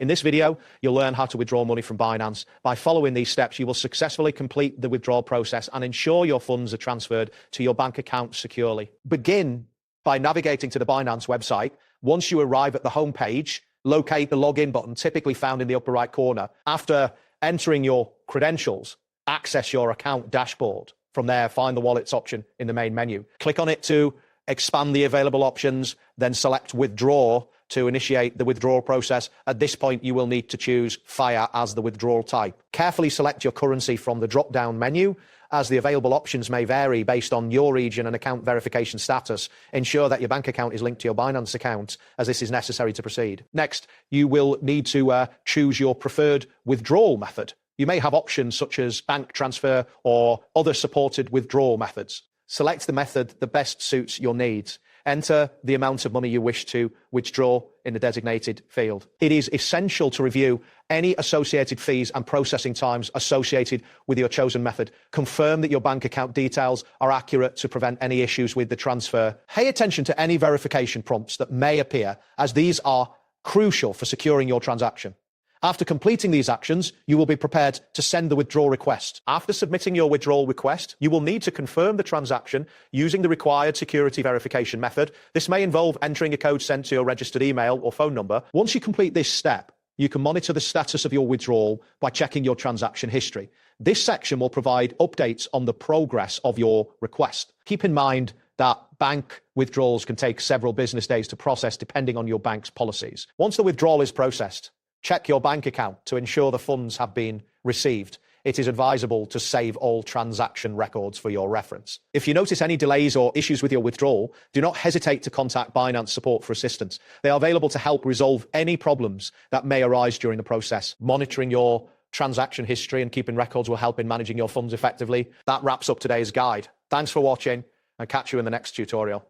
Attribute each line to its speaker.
Speaker 1: In this video, you'll learn how to withdraw money from Binance. By following these steps, you will successfully complete the withdrawal process and ensure your funds are transferred to your bank account securely. Begin by navigating to the Binance website. Once you arrive at the home page, locate the login button, typically found in the upper right corner. After entering your credentials, access your account dashboard. From there, find the wallets option in the main menu. Click on it to expand the available options, then select withdraw to initiate the withdrawal process. At this point, you will need to choose Fire as the withdrawal type. Carefully select your currency from the drop-down menu, as the available options may vary based on your region and account verification status. Ensure that your bank account is linked to your Binance account, as this is necessary to proceed. Next, you will need to choose your preferred withdrawal method. You may have options such as bank transfer or other supported withdrawal methods. Select the method that best suits your needs. Enter the amount of money you wish to withdraw in the designated field. It is essential to review any associated fees and processing times associated with your chosen method. Confirm that your bank account details are accurate to prevent any issues with the transfer. Pay attention to any verification prompts that may appear, as these are crucial for securing your transaction. After completing these actions, you will be prepared to send the withdrawal request. After submitting your withdrawal request, you will need to confirm the transaction using the required security verification method. This may involve entering a code sent to your registered email or phone number. Once you complete this step, you can monitor the status of your withdrawal by checking your transaction history. This section will provide updates on the progress of your request. Keep in mind that bank withdrawals can take several business days to process depending on your bank's policies. Once the withdrawal is processed, check your bank account to ensure the funds have been received. It is advisable to save all transaction records for your reference. If you notice any delays or issues with your withdrawal, do not hesitate to contact Binance support for assistance. They are available to help resolve any problems that may arise during the process. Monitoring your transaction history and keeping records will help in managing your funds effectively. That wraps up today's guide. Thanks for watching, and catch you in the next tutorial.